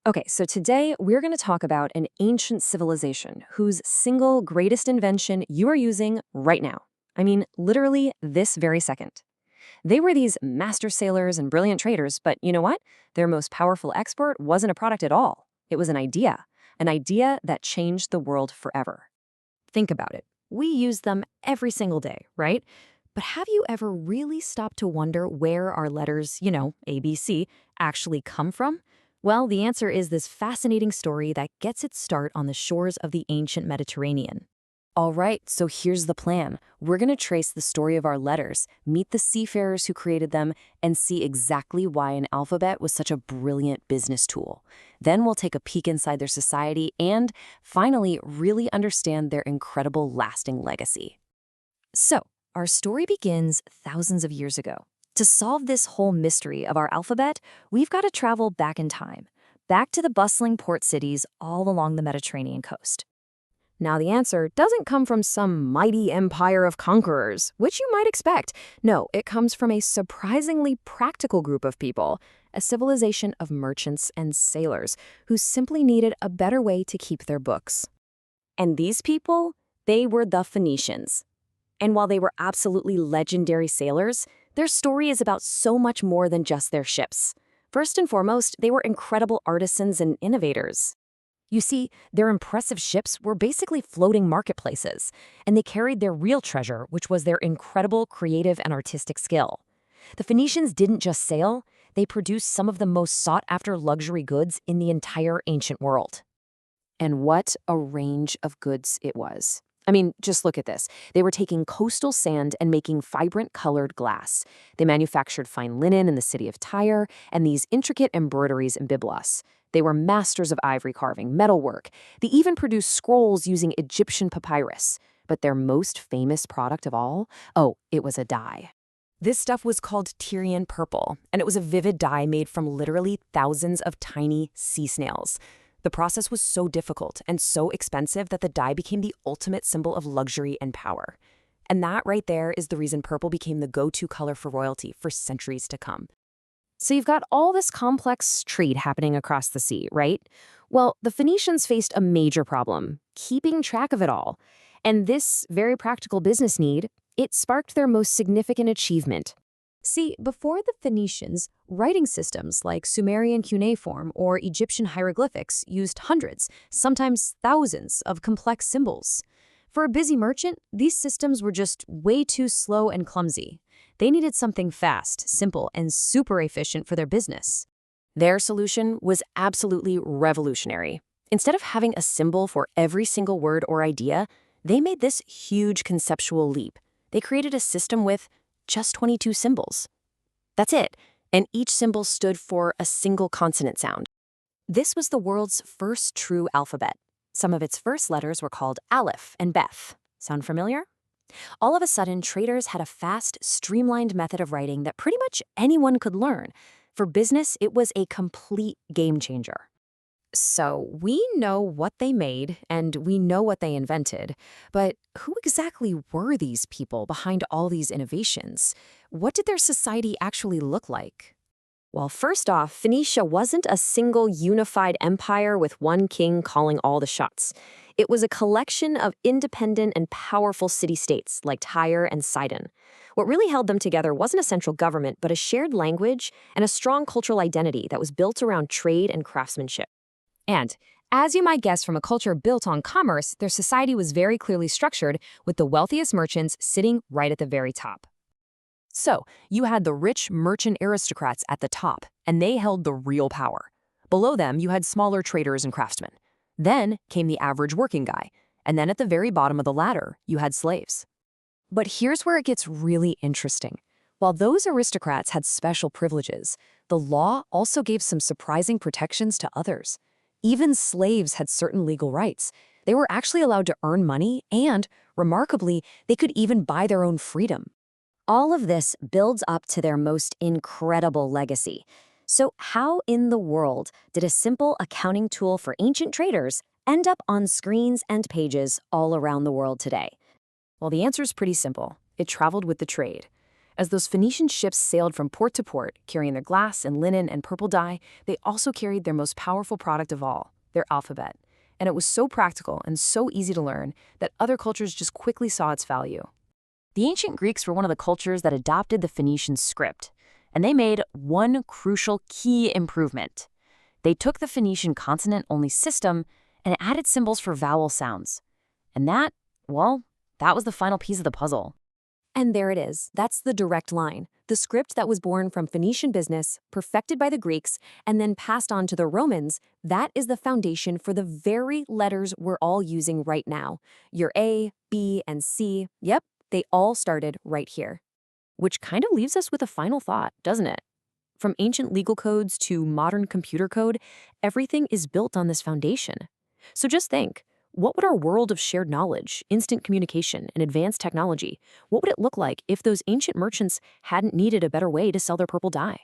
Okay, so today we're going to talk about an ancient civilization whose single greatest invention you are using right now. I mean, literally this very second. They were these master sailors and brilliant traders, but you know what? Their most powerful export wasn't a product at all. It was an idea that changed the world forever. Think about it. We use them every single day, right? But have you ever really stopped to wonder where our letters, ABC, actually come from? Well, the answer is this fascinating story that gets its start on the shores of the ancient Mediterranean. All right, so here's the plan. We're going to trace the story of our letters, meet the seafarers who created them, and see exactly why an alphabet was such a brilliant business tool. Then we'll take a peek inside their society and, finally, really understand their incredible lasting legacy. So, our story begins thousands of years ago. To solve this whole mystery of our alphabet, we've got to travel back in time, back to the bustling port cities all along the Mediterranean coast. Now, the answer doesn't come from some mighty empire of conquerors, which you might expect. No, it comes from a surprisingly practical group of people, a civilization of merchants and sailors who simply needed a better way to keep their books. And these people, they were the Phoenicians. And while they were absolutely legendary sailors, their story is about so much more than just their ships. First and foremost, they were incredible artisans and innovators. You see, their impressive ships were basically floating marketplaces, and they carried their real treasure, which was their incredible creative and artistic skill. The Phoenicians didn't just sail, they produced some of the most sought-after luxury goods in the entire ancient world. And what a range of goods it was. I mean, just look at this. They were taking coastal sand and making vibrant colored glass. They manufactured fine linen in the city of Tyre and these intricate embroideries in Byblos. They were masters of ivory carving, metalwork. They even produced scrolls using Egyptian papyrus. But their most famous product of all? Oh, it was a dye. This stuff was called Tyrian purple, and it was a vivid dye made from literally thousands of tiny sea snails. The process was so difficult and so expensive that the dye became the ultimate symbol of luxury and power. And that right there is the reason purple became the go-to color for royalty for centuries to come. So you've got all this complex trade happening across the sea, right? Well, the Phoenicians faced a major problem, keeping track of it all. And this very practical business need, it sparked their most significant achievement. See, before the Phoenicians, writing systems like Sumerian cuneiform or Egyptian hieroglyphics used hundreds, sometimes thousands, of complex symbols. For a busy merchant, these systems were just way too slow and clumsy. They needed something fast, simple, and super efficient for their business. Their solution was absolutely revolutionary. Instead of having a symbol for every single word or idea, they made this huge conceptual leap. They created a system with just 22 symbols. That's it, and each symbol stood for a single consonant sound. This was the world's first true alphabet. Some of its first letters were called Aleph and Beth. Sound familiar? All of a sudden, traders had a fast, streamlined method of writing that pretty much anyone could learn. For business, it was a complete game changer. So we know what they made, and we know what they invented, but who exactly were these people behind all these innovations? What did their society actually look like? Well, first off, Phoenicia wasn't a single unified empire with one king calling all the shots. It was a collection of independent and powerful city-states like Tyre and Sidon. What really held them together wasn't a central government, but a shared language and a strong cultural identity that was built around trade and craftsmanship. And, as you might guess from a culture built on commerce, their society was very clearly structured, with the wealthiest merchants sitting right at the very top. So, you had the rich merchant aristocrats at the top, and they held the real power. Below them, you had smaller traders and craftsmen. Then came the average working guy, and then at the very bottom of the ladder, you had slaves. But here's where it gets really interesting. While those aristocrats had special privileges, the law also gave some surprising protections to others. Even slaves had certain legal rights. They were actually allowed to earn money and, remarkably, they could even buy their own freedom. All of this builds up to their most incredible legacy. So how in the world did a simple accounting tool for ancient traders end up on screens and pages all around the world today? Well, the answer is pretty simple. It traveled with the trade. As those Phoenician ships sailed from port to port, carrying their glass and linen and purple dye, they also carried their most powerful product of all, their alphabet. And it was so practical and so easy to learn that other cultures just quickly saw its value. The ancient Greeks were one of the cultures that adopted the Phoenician script, and they made one crucial key improvement. They took the Phoenician consonant-only system and added symbols for vowel sounds. And that, well, that was the final piece of the puzzle. And there it is. That's the direct line. The script that was born from Phoenician business, perfected by the Greeks, and then passed on to the Romans, that is the foundation for the very letters we're all using right now. Your A, B, and C, yep, they all started right here. Which kind of leaves us with a final thought, doesn't it? From ancient legal codes to modern computer code, everything is built on this foundation. So just think, what would our world of shared knowledge, instant communication, and advanced technology, what would it look like if those ancient merchants hadn't needed a better way to sell their purple dye?